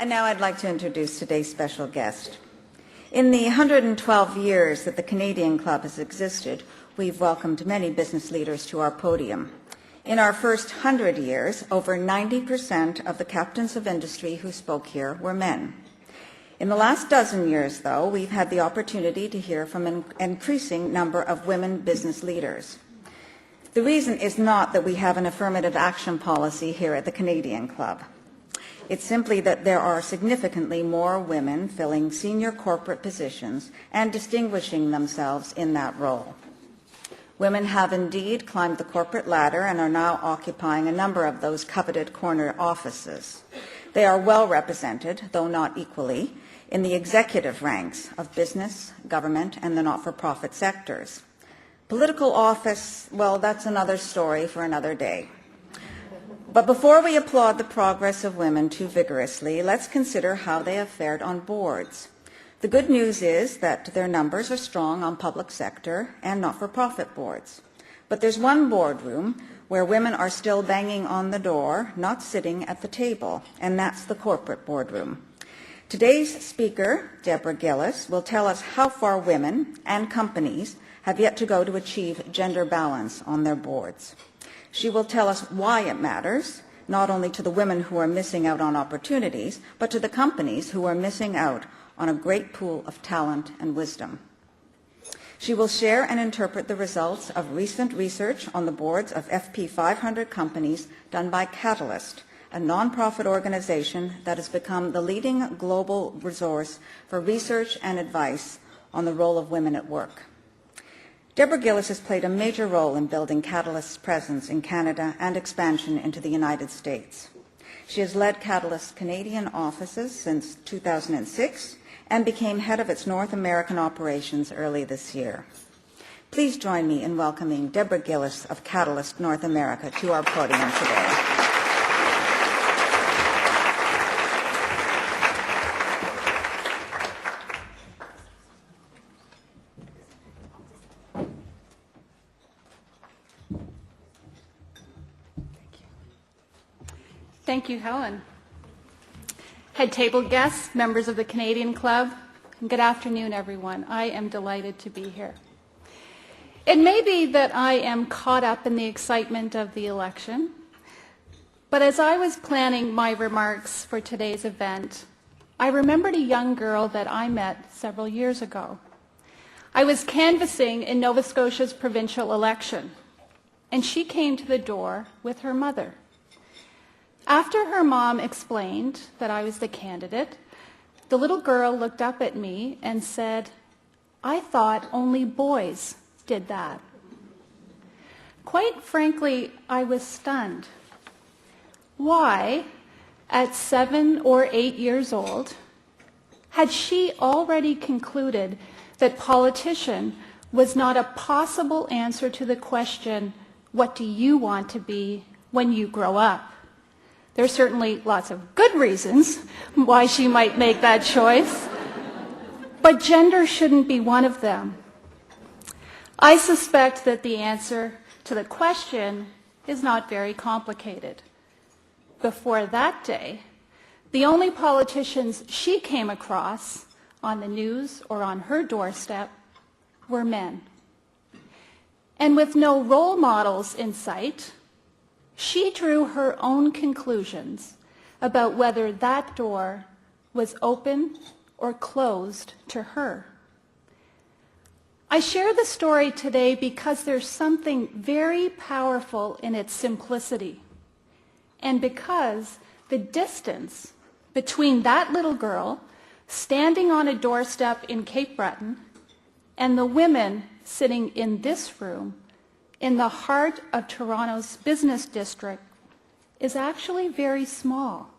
And now I'd like to introduce today's special guest. In the 112 years that the Canadian Club has existed, we've welcomed many business leaders to our podium. In our first 100 years, over 90% of the captains of industry who spoke here were men. In the last dozen years, though, we've had the opportunity to hear from an increasing number of women business leaders. The reason is not that we have an affirmative action policy here at the Canadian Club. It's simply that there are significantly more women filling senior corporate positions and distinguishing themselves in that role. Women have indeed climbed the corporate ladder and are now occupying a number of those coveted corner offices. They are well represented, though not equally, in the executive ranks of business, government, and the not-for-profit sectors. Political office, well, that's another story for another day. But before we applaud the progress of women too vigorously, let's consider how they have fared on boards. The good news is that their numbers are strong on public sector and not-for-profit boards. But there's one boardroom where women are still banging on the door, not sitting at the table, and that's the corporate boardroom. Today's speaker, Deborah Gillis, will tell us how far women and companies have yet to go to achieve gender balance on their boards. She will tell us why it matters, not only to the women who are missing out on opportunities, but to the companies who are missing out on a great pool of talent and wisdom. She will share and interpret the results of recent research on the boards of FP 500 companies done by Catalyst, a nonprofit organization that has become the leading global resource for research and advice on the role of women at work. Deborah Gillis has played a major role in building Catalyst's presence in Canada and expansion into the United States. She has led Catalyst's Canadian offices since 2006 and became head of its North American operations early this year. Please join me in welcoming Deborah Gillis of Catalyst North America to our podium today. Thank you, Helen. Head table guests, members of the Canadian Club, and good afternoon, everyone. I am delighted to be here. It may be that I am caught up in the excitement of the election, but as I was planning my remarks for today's event, I remembered a young girl that I met several years ago. I was canvassing in Nova Scotia's provincial election, and she came to the door with her mother. After her mom explained that I was the candidate, the little girl looked up at me and said, "I thought only boys did that." Quite frankly, I was stunned. Why, at 7 or 8 years old, had she already concluded that politician was not a possible answer to the question, what do you want to be when you grow up? There's certainly lots of good reasons why she might make that choice, but gender shouldn't be one of them. I suspect that the answer to the question is not very complicated. Before that day, the only politicians she came across on the news or on her doorstep were men. And with no role models in sight, she drew her own conclusions about whether that door was open or closed to her. I share the story today because there's something very powerful in its simplicity, and because the distance between that little girl standing on a doorstep in Cape Breton and the women sitting in this room in the heart of Toronto's business district is actually very small.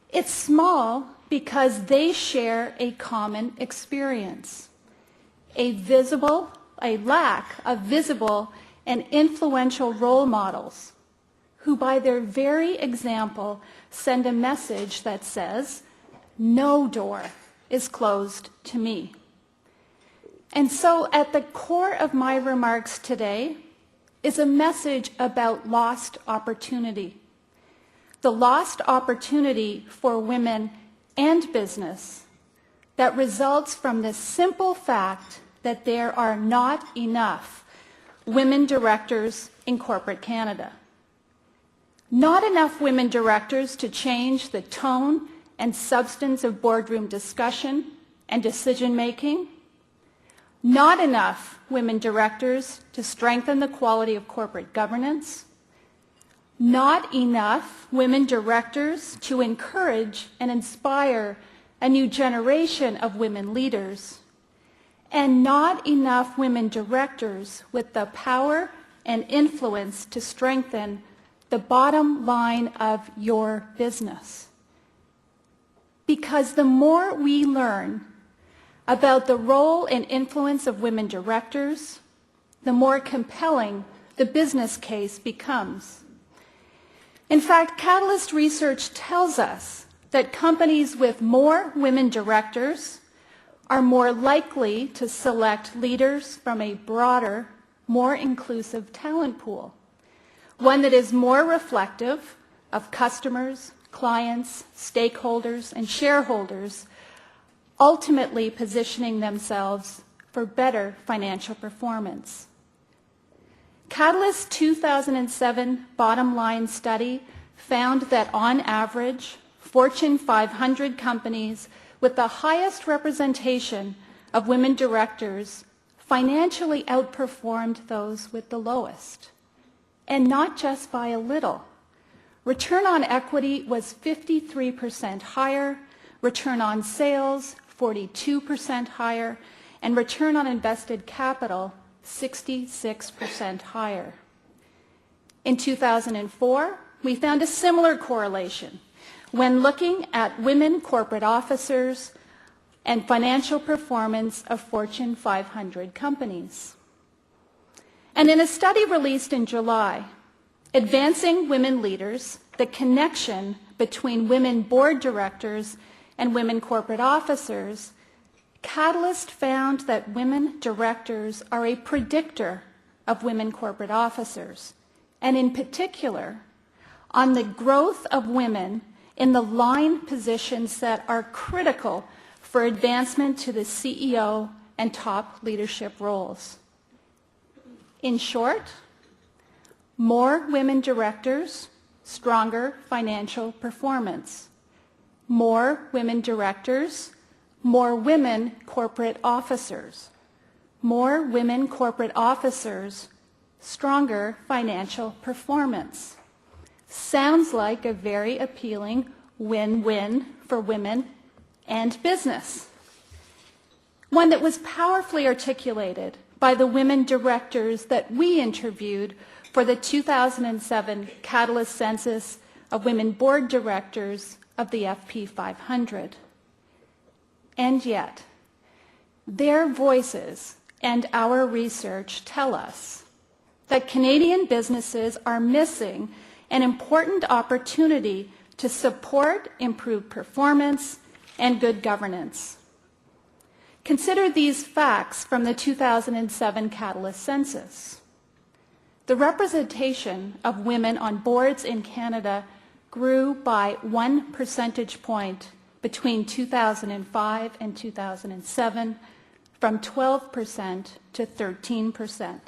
It's small because they share a common experience, a lack of visible and influential role models who by their very example send a message that says, no door is closed to me. And so at the core of my remarks today is a message about lost opportunity. the lost opportunity for women and business that results from the simple fact that there are not enough women directors in corporate Canada. Not enough women directors to change the tone and substance of boardroom discussion and decision-making. Not enough women directors to strengthen the quality of corporate governance. Not enough women directors to encourage and inspire a new generation of women leaders. And not enough women directors with the power and influence to strengthen the bottom line of your business. Because the more we learn about the role and influence of women directors, the more compelling the business case becomes. In fact, Catalyst research tells us that companies with more women directors are more likely to select leaders from a broader, more inclusive talent pool, one that is more reflective of customers, clients, stakeholders, and shareholders, ultimately positioning themselves for better financial performance. Catalyst's 2007 bottom line study found that on average, Fortune 500 companies with the highest representation of women directors financially outperformed those with the lowest. And not just by a little. Return on equity was 53% higher, return on sales 42% higher, and return on invested capital 66% higher. In 2004, we found a similar correlation when looking at women corporate officers and financial performance of Fortune 500 companies. And in a study released in July, Advancing Women Leaders, the connection between women board directors and women corporate officers, Catalyst found that women directors are a predictor of women corporate officers, and in particular, on the growth of women in the line positions that are critical for advancement to the CEO and top leadership roles. In short, more women directors, stronger financial performance. More women directors, more women corporate officers. More women corporate officers, stronger financial performance. Sounds like a very appealing win-win for women and business. One that was powerfully articulated by the women directors that we interviewed for the 2007 Catalyst Census of Women Board Directors of the FP 500. And yet, their voices and our research tell us that Canadian businesses are missing an important opportunity to support improved performance and good governance. Consider these facts from the 2007 Catalyst Census. The representation of women on boards in Canada grew by 1 percentage point between 2005 and 2007, from 12% to 13%.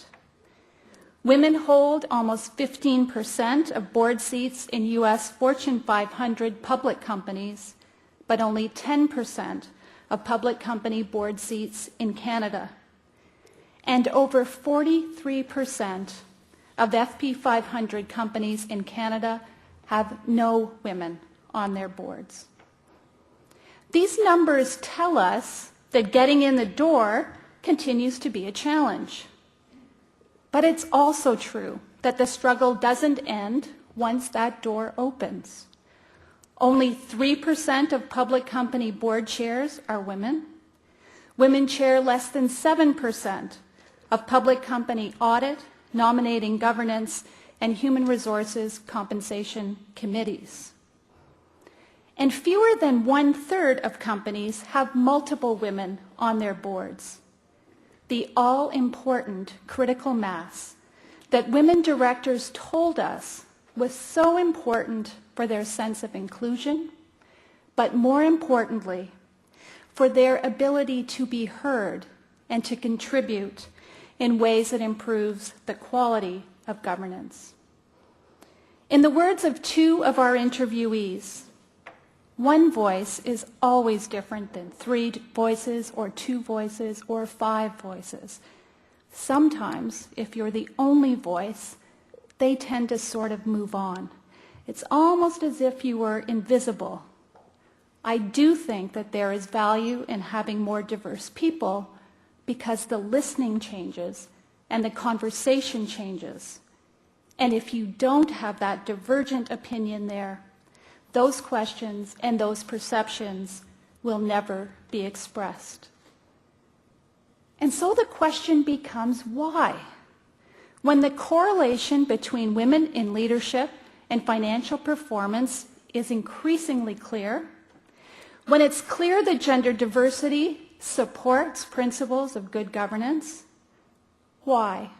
Women hold almost 15% of board seats in U.S. Fortune 500 public companies, but only 10% of public company board seats in Canada. And over 43% of FP 500 companies in Canada have no women on their boards. These numbers tell us that getting in the door continues to be a challenge. But it's also true that the struggle doesn't end once that door opens. Only 3% of public company board chairs are women. Women chair less than 7% of public company audit, nominating, governance, and human resources compensation committees. And fewer than 1/3 of companies have multiple women on their boards. The all-important critical mass that women directors told us was so important for their sense of inclusion, but more importantly, for their ability to be heard and to contribute in ways that improves the quality of governance. In the words of two of our interviewees, one voice is always different than 3 voices or 2 voices or 5 voices. Sometimes, if you're the only voice, they tend to sort of move on. It's almost as if you were invisible. I do think that there is value in having more diverse people because the listening changes and the conversation changes. And if you don't have that divergent opinion there, those questions and those perceptions will never be expressed. And so the question becomes why? When the correlation between women in leadership and financial performance is increasingly clear, when it's clear that gender diversity supports principles of good governance, why?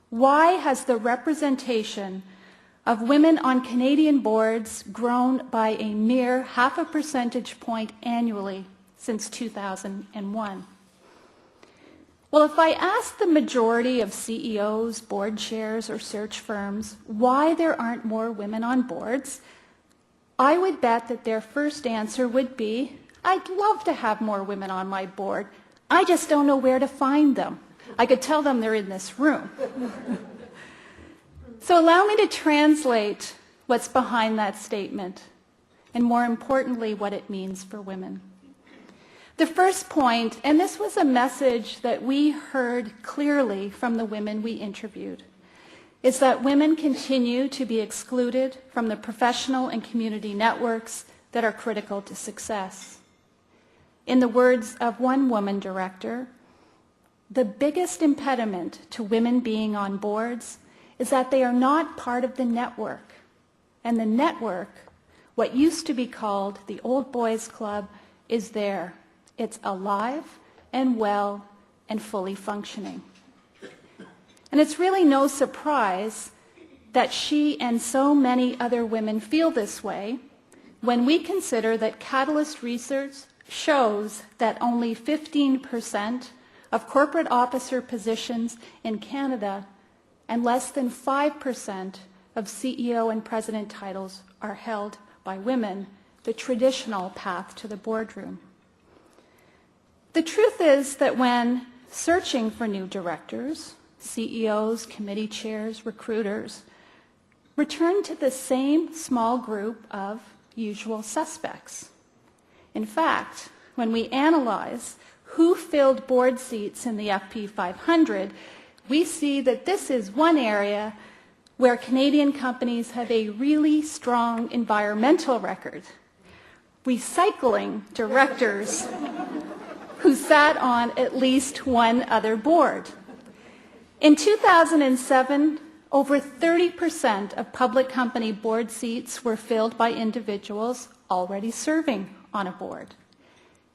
Why has the representation of women on Canadian boards grown by a mere 0.5 percentage point annually since 2001? Well, if I ask the majority of CEOs, board chairs, or search firms why there aren't more women on boards, I would bet that their first answer would be, I'd love to have more women on my board. I just don't know where to find them. I could tell them they're in this room. So allow me to translate what's behind that statement, and more importantly, what it means for women. The first point, and this was a message that we heard clearly from the women we interviewed, is that women continue to be excluded from the professional and community networks that are critical to success. In the words of one woman director, the biggest impediment to women being on boards is that they are not part of the network. And the network, what used to be called the Old Boys Club, is there. It's alive and well and fully functioning. And it's really no surprise that she and so many other women feel this way when we consider that Catalyst research shows that only 15% of corporate officer positions in Canada and less than 5% of CEO and president titles are held by women, the traditional path to the boardroom. The truth is that when searching for new directors, CEOs, committee chairs, recruiters return to the same small group of usual suspects. In fact, when we analyze who filled board seats in the FP 500, we see that this is one area where Canadian companies have a really strong environmental record, recycling directors who sat on at least one other board. In 2007, over 30% of public company board seats were filled by individuals already serving on a board.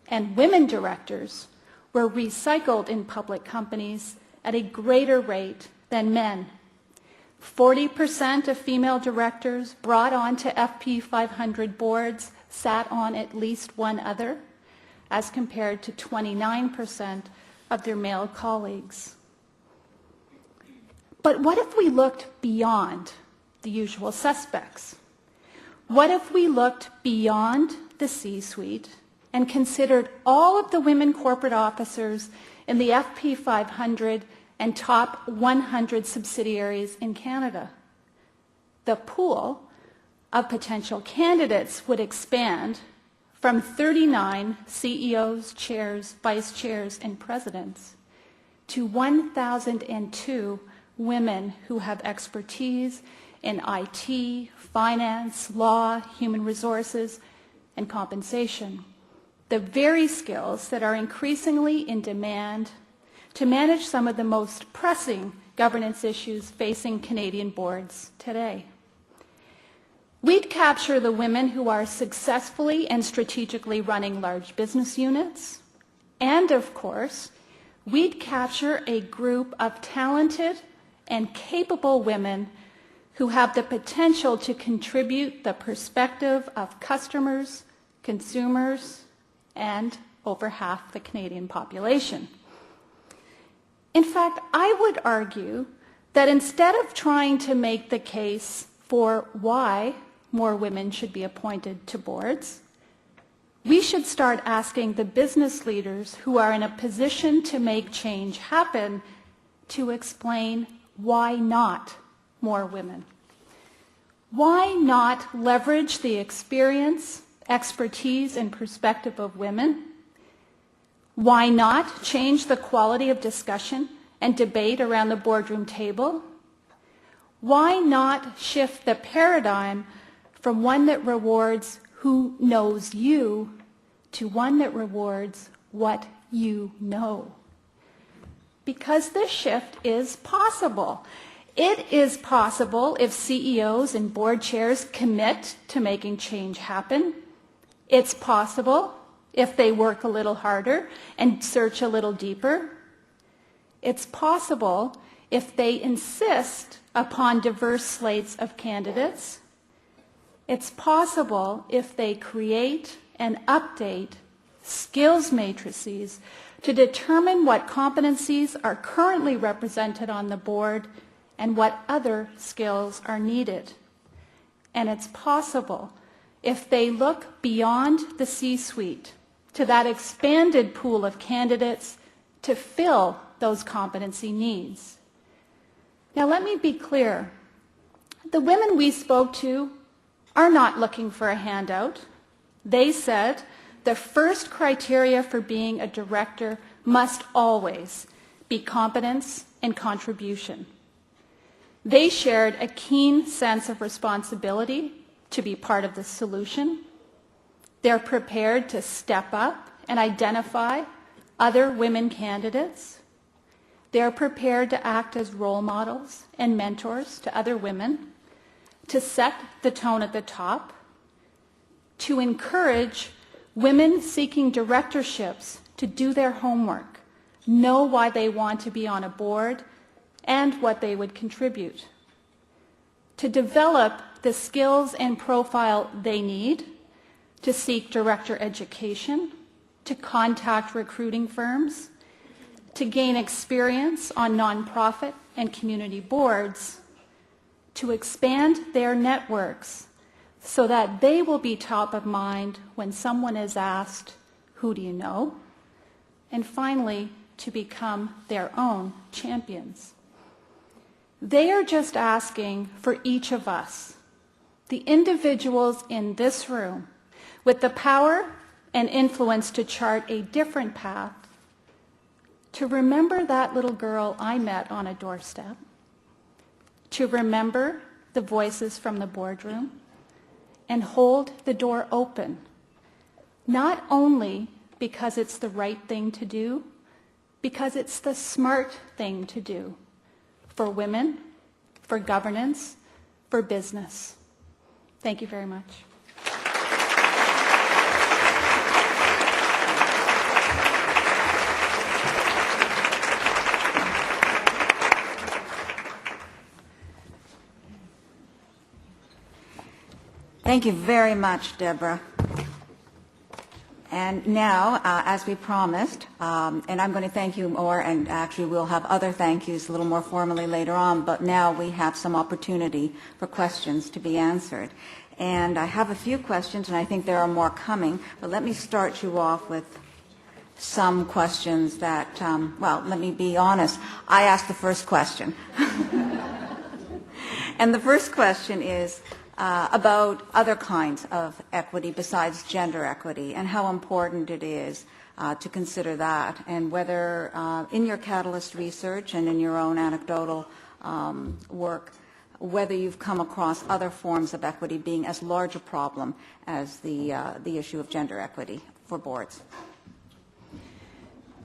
And women directors were recycled in public companies at a greater rate than men. 40% of female directors brought onto FP 500 boards sat on at least one other, as compared to 29% of their male colleagues. But what if we looked beyond the usual suspects? What if we looked beyond the C-suite and considered all of the women corporate officers in the FP 500 and top 100 subsidiaries in Canada? The pool of potential candidates would expand from 39 CEOs, chairs, vice chairs, and presidents to 1,002 women who have expertise in IT, finance, law, human resources, and compensation. The very skills that are increasingly in demand to manage some of the most pressing governance issues facing Canadian boards today. We'd capture the women who are successfully and strategically running large business units, and of course, we'd capture a group of talented and capable women who have the potential to contribute the perspective of customers, consumers, and over half the Canadian population. In fact, I would argue that instead of trying to make the case for why more women should be appointed to boards, we should start asking the business leaders who are in a position to make change happen to explain why not more women. Why not leverage the experience, expertise, and perspective of women? Why not change the quality of discussion and debate around the boardroom table? Why not shift the paradigm from one that rewards who knows you to one that rewards what you know? Because this shift is possible. It is possible if CEOs and board chairs commit to making change happen. It's possible if they work a little harder and search a little deeper. It's possible if they insist upon diverse slates of candidates. It's possible if they create and update skills matrices to determine what competencies are currently represented on the board and what other skills are needed. And it's possible if they look beyond the C-suite to that expanded pool of candidates to fill those competency needs. Now let me be clear. The women we spoke to are not looking for a handout. They said the first criteria for being a director must always be competence and contribution. They shared a keen sense of responsibility to be part of the solution. They're prepared to step up and identify other women candidates. They're prepared to act as role models and mentors to other women, to set the tone at the top, to encourage women seeking directorships to do their homework, know why they want to be on a board, and what they would contribute, to develop the skills and profile they need to seek director education, to contact recruiting firms, to gain experience on nonprofit and community boards, to expand their networks so that they will be top of mind when someone is asked, "Who do you know?" And finally, to become their own champions. They are just asking for each of us, the individuals in this room, with the power and influence to chart a different path, to remember that little girl I met on a doorstep, to remember the voices from the boardroom, and hold the door open, not only because it's the right thing to do, because it's the smart thing to do for women, for governance, for business. Thank you very much. Thank you very much, Deborah. And now, as we promised, and I'm going to thank you more, and actually we'll have other thank yous a little more formally later on, but now we have some opportunity for questions to be answered. And I have a few questions, and I think there are more coming, but let me start you off with some questions that, well, let me be honest. I asked the first question. And the first question is, about other kinds of equity besides gender equity and how important it is to consider that, and whether in your Catalyst research and in your own anecdotal work, whether you've come across other forms of equity being as large a problem as the issue of gender equity for boards.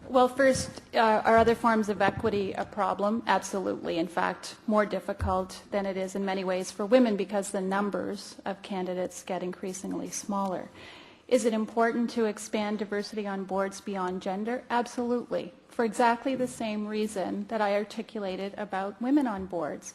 Well, first, are other forms of equity a problem? Absolutely. In fact, more difficult than it is in many ways for women because the numbers of candidates get increasingly smaller. Is it important to expand diversity on boards beyond gender? Absolutely. For exactly the same reason that I articulated about women on boards.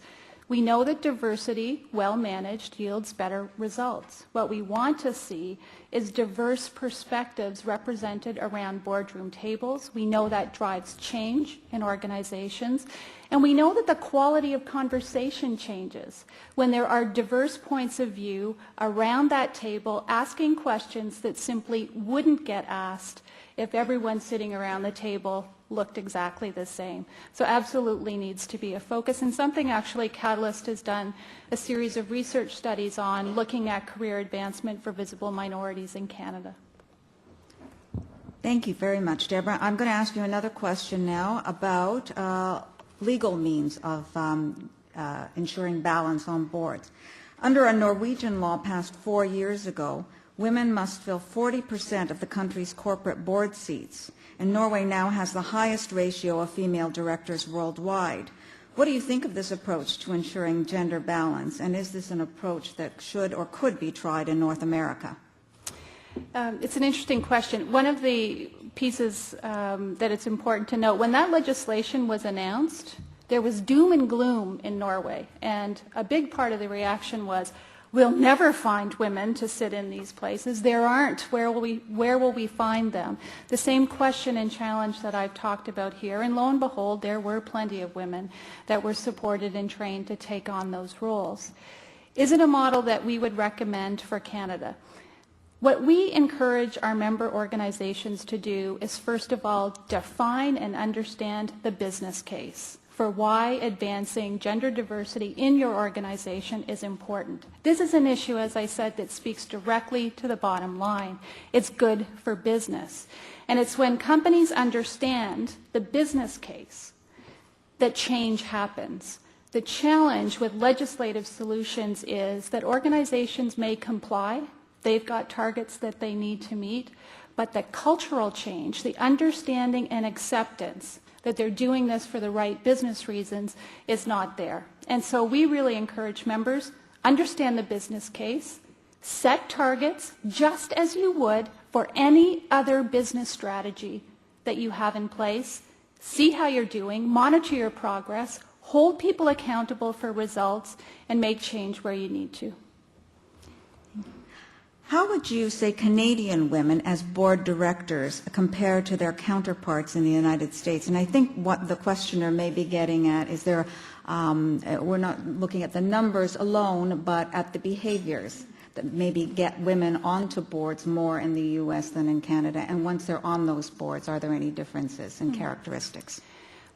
We know that diversity, well managed, yields better results. What we want to see is diverse perspectives represented around boardroom tables. We know that drives change in organizations. And we know that the quality of conversation changes when there are diverse points of view around that table asking questions that simply wouldn't get asked if everyone sitting around the table looked exactly the same. So absolutely needs to be a focus, and something actually Catalyst has done a series of research studies on, looking at career advancement for visible minorities in Canada. Thank you very much, Deborah. I'm going to ask you another question now about legal means of ensuring balance on boards. Under a Norwegian law passed 4 years ago, women must fill 40% of the country's corporate board seats, and Norway now has the highest ratio of female directors worldwide. What do you think of this approach to ensuring gender balance, and is this an approach that should or could be tried in North America? It's an interesting question. One of the pieces that it's important to note, when that legislation was announced, there was doom and gloom in Norway, and a big part of the reaction was, we'll never find women to sit in these places. There aren't. Where will we find them? The same question and challenge that I've talked about here. And lo and behold, there were plenty of women that were supported and trained to take on those roles. Is it a model that we would recommend for Canada? What we encourage our member organizations to do is, first of all, define and understand the business case for why advancing gender diversity in your organization is important. This is an issue, as I said, that speaks directly to the bottom line. It's good for business. And it's when companies understand the business case that change happens. The challenge with legislative solutions is that organizations may comply. They've got targets that they need to meet. But the cultural change, the understanding and acceptance that they're doing this for the right business reasons is not there. And so we really encourage members, understand the business case, set targets just as you would for any other business strategy that you have in place, see how you're doing, monitor your progress, hold people accountable for results, and make change where you need to. How would you say Canadian women as board directors compare to their counterparts in the United States? And I think what the questioner may be getting at is we're not looking at the numbers alone, but at the behaviors that maybe get women onto boards more in the U.S. than in Canada. And once they're on those boards, are there any differences in characteristics?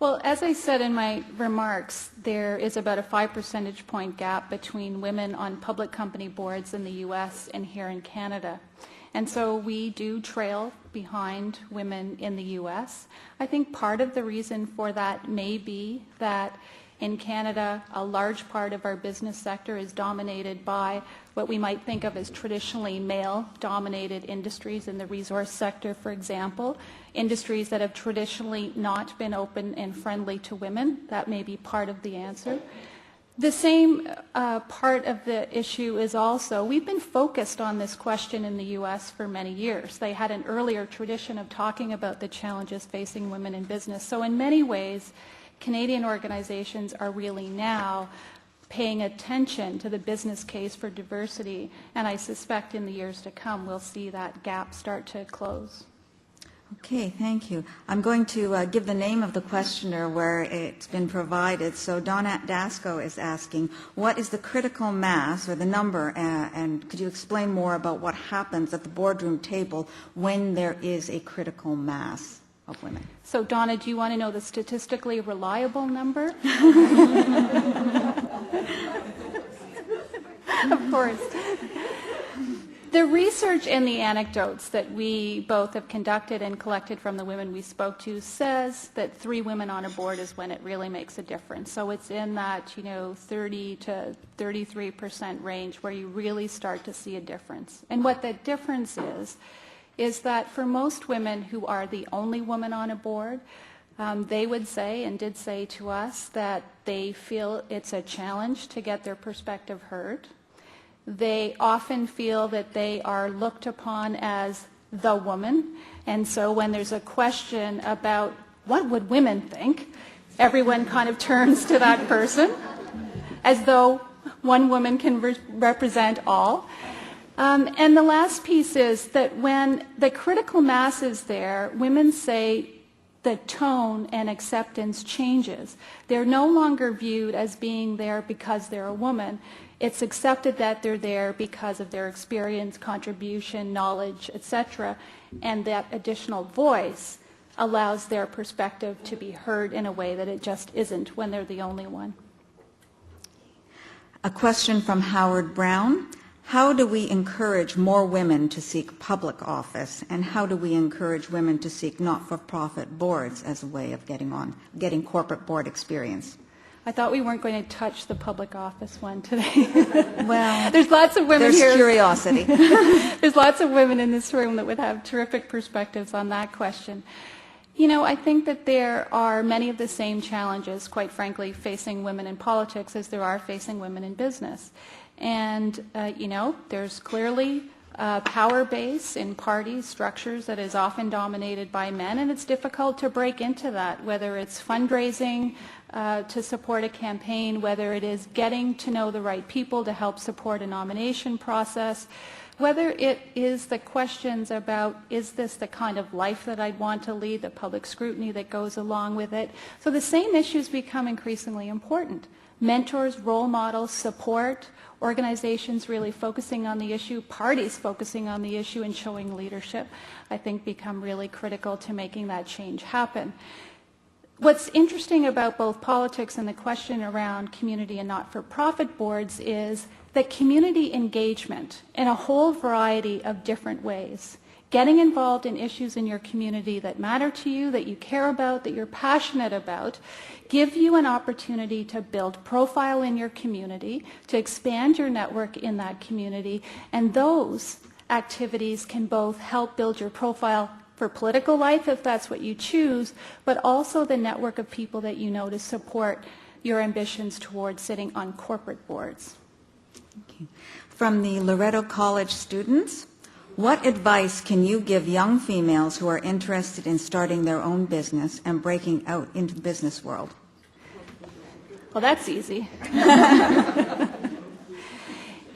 Well, as I said in my remarks, there is about a 5 percentage point gap between women on public company boards in the U.S. and here in Canada. And so we do trail behind women in the U.S. I think part of the reason for that may be that in Canada, a large part of our business sector is dominated by what we might think of as traditionally male-dominated industries in the resource sector, for example, industries that have traditionally not been open and friendly to women. That may be part of the answer. The same part of the issue is also, we've been focused on this question in the U.S. for many years. They had an earlier tradition of talking about the challenges facing women in business. So in many ways, Canadian organizations are really now paying attention to the business case for diversity, and I suspect in the years to come we'll see that gap start to close. Okay, thank you. I'm going to give the name of the questioner where it's been provided. So Donna Dasco is asking, what is the critical mass or the number, and could you explain more about what happens at the boardroom table when there is a critical mass of women? So Donna, do you want to know the statistically reliable number? Of course. The research and the anecdotes that we both have conducted and collected from the women we spoke to says that 3 women on a board is when it really makes a difference. So it's in that 30 to 33% range where you really start to see a difference. And what that difference is that for most women who are the only woman on a board, they would say and did say to us that they feel it's a challenge to get their perspective heard. They often feel that they are looked upon as the woman, and so when there's a question about what would women think, everyone kind of turns to that person. as though one woman can represent all. And the last piece is that when the critical mass is there, women say the tone and acceptance changes. They're no longer viewed as being there because they're a woman. It's accepted that they're there because of their experience, contribution, knowledge, etc. And that additional voice allows their perspective to be heard in a way that it just isn't when they're the only one. A question from Howard Brown. How do we encourage more women to seek public office, and how do we encourage women to seek not-for-profit boards as a way of getting corporate board experience? I thought we weren't going to touch the public office one today. Well, there's lots of women there's here. Curiosity. There's lots of women in this room that would have terrific perspectives on that question. You know, I think that there are many of the same challenges, quite frankly, facing women in politics as there are facing women in business. And, you know, there's clearly a power base in party structures that is often dominated by men, and it's difficult to break into that, whether it's fundraising to support a campaign, whether it is getting to know the right people to help support a nomination process, whether it is the questions about, is this the kind of life that I'd want to lead, the public scrutiny that goes along with it. So the same issues become increasingly important. Mentors, role models, support, organizations really focusing on the issue, parties focusing on the issue and showing leadership, I think become really critical to making that change happen. What's interesting about both politics and the question around community and not-for-profit boards is that community engagement in a whole variety of different ways, getting involved in issues in your community that matter to you, that you care about, that you're passionate about, give you an opportunity to build profile in your community, to expand your network in that community, and those activities can both help build your profile for political life, if that's what you choose, but also the network of people that you know to support your ambitions towards sitting on corporate boards. Thank you. From the Loretto College students, what advice can you give young females who are interested in starting their own business and breaking out into the business world? Well, that's easy.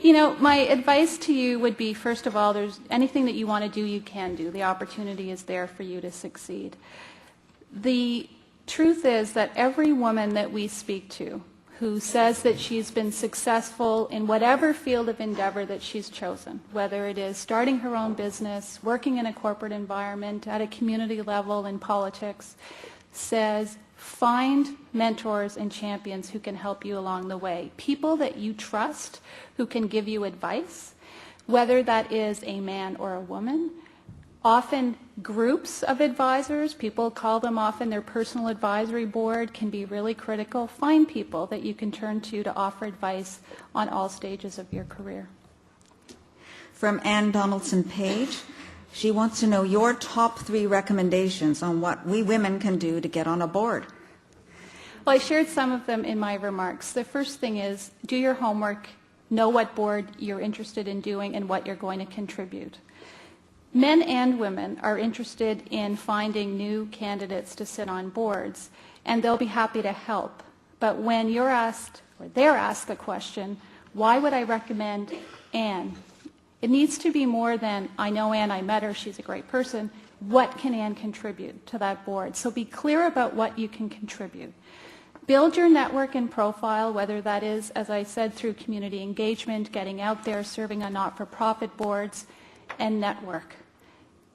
You know, my advice to you would be, first of all, there's anything that you want to do, you can do. The opportunity is there for you to succeed. The truth is that every woman that we speak to who says that she's been successful in whatever field of endeavor that she's chosen, whether it is starting her own business, working in a corporate environment, at a community level in politics, says find mentors and champions who can help you along the way. People that you trust who can give you advice, whether that is a man or a woman. Often groups of advisors, people call them often their personal advisory board, can be really critical. Find people that you can turn to offer advice on all stages of your career. From Ann Donaldson Page, she wants to know your top 3 recommendations on what we women can do to get on a board. Well, I shared some of them in my remarks. The first thing is do your homework, know what board you're interested in doing and what you're going to contribute. Men and women are interested in finding new candidates to sit on boards, and they'll be happy to help. But when you're asked, or they're asked the question, why would I recommend Ann? It needs to be more than, I know Ann, I met her, she's a great person. What can Ann contribute to that board? So be clear about what you can contribute. Build your network and profile, whether that is, as I said, through community engagement, getting out there, serving on not-for-profit boards, and network.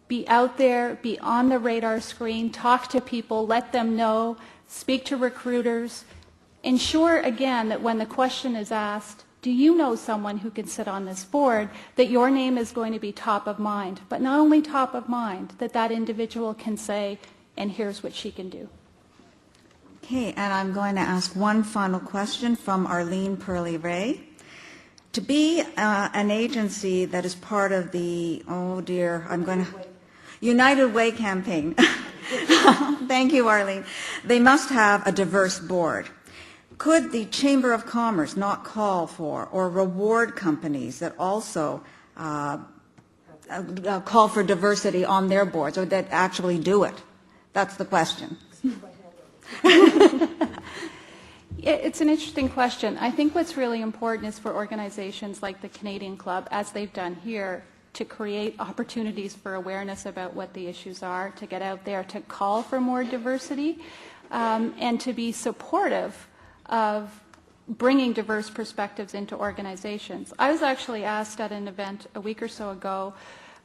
Be out there, be on the radar screen, talk to people, let them know, speak to recruiters. Ensure, again, that when the question is asked, do you know someone who can sit on this board, that your name is going to be top of mind. But not only top of mind, that that individual can say, and here's what she can do. Okay, and I'm going to ask one final question from Arlene Purley-Ray. To be an agency that is part of the, United Way campaign. Thank you, Arlene. They must have a diverse board. Could the Chamber of Commerce not call for or reward companies that also call for diversity on their boards, or that actually do it? That's the question. It's an interesting question. I think what's really important is for organizations like the Canadian Club, as they've done here, to create opportunities for awareness about what the issues are, to get out there, to call for more diversity, and to be supportive of bringing diverse perspectives into organizations. I was actually asked at an event a week or so ago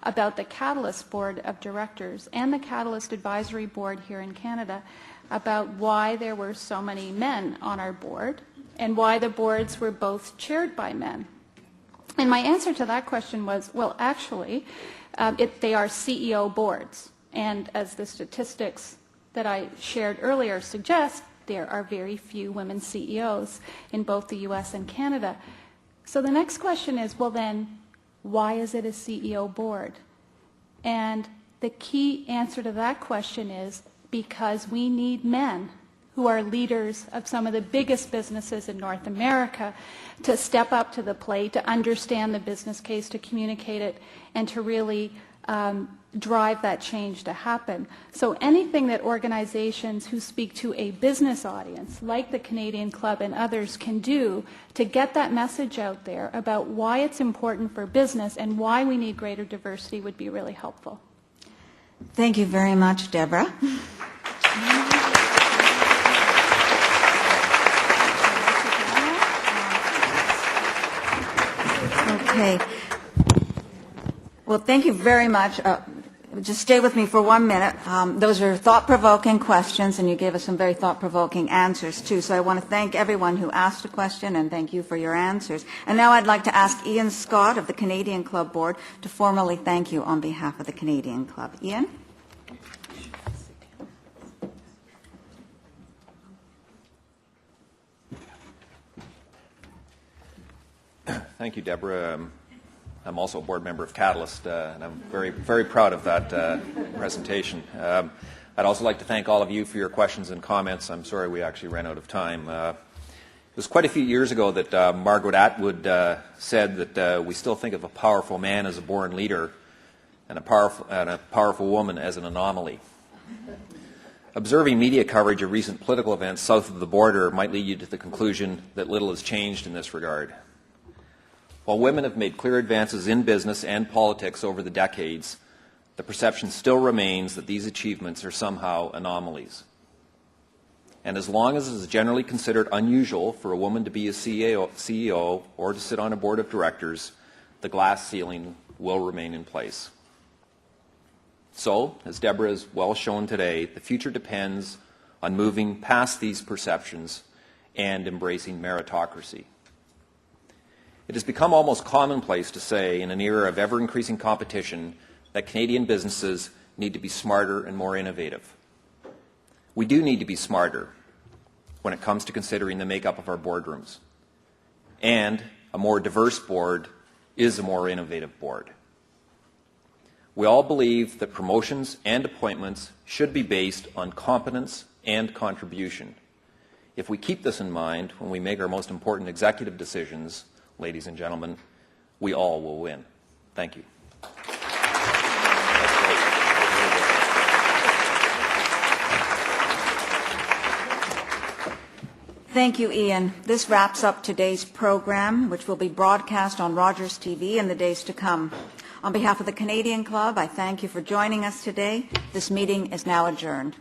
about the Catalyst Board of Directors and the Catalyst Advisory Board here in Canada about why there were so many men on our board and why the boards were both chaired by men. And my answer to that question was, well, actually, they are CEO boards. And as the statistics that I shared earlier suggest, there are very few women CEOs in both the U.S. and Canada. So the next question is, well then, why is it a CEO board? And the key answer to that question is because we need men who are leaders of some of the biggest businesses in North America to step up to the plate, to understand the business case, to communicate it, and to really drive that change to happen. So anything that organizations who speak to a business audience, like the Canadian Club and others, can do to get that message out there about why it's important for business and why we need greater diversity would be really helpful. Thank you very much, Deborah. Okay. Well, thank you very much. Just stay with me for 1 minute. Those are thought-provoking questions, and you gave us some very thought-provoking answers, too. So I want to thank everyone who asked a question, and thank you for your answers. And now I'd like to ask Ian Scott of the Canadian Club Board to formally thank you on behalf of the Canadian Club. Ian? Thank you, Deborah. I'm also a board member of Catalyst, and I'm very, very proud of that presentation. I'd also like to thank all of you for your questions and comments. I'm sorry we actually ran out of time. It was quite a few years ago that Margaret Atwood said that we still think of a powerful man as a born leader and a powerful woman as an anomaly. Observing media coverage of recent political events south of the border might lead you to the conclusion that little has changed in this regard. While women have made clear advances in business and politics over the decades, the perception still remains that these achievements are somehow anomalies. And as long as it is generally considered unusual for a woman to be a CEO or to sit on a board of directors, the glass ceiling will remain in place. So, as Deborah has well shown today, the future depends on moving past these perceptions and embracing meritocracy. It has become almost commonplace to say, in an era of ever-increasing competition, that Canadian businesses need to be smarter and more innovative. We do need to be smarter when it comes to considering the makeup of our boardrooms. And a more diverse board is a more innovative board. We all believe that promotions and appointments should be based on competence and contribution. If we keep this in mind when we make our most important executive decisions, ladies and gentlemen, we all will win. Thank you. Thank you, Ian. This wraps up today's program, which will be broadcast on Rogers TV in the days to come. On behalf of the Canadian Club, I thank you for joining us today. This meeting is now adjourned.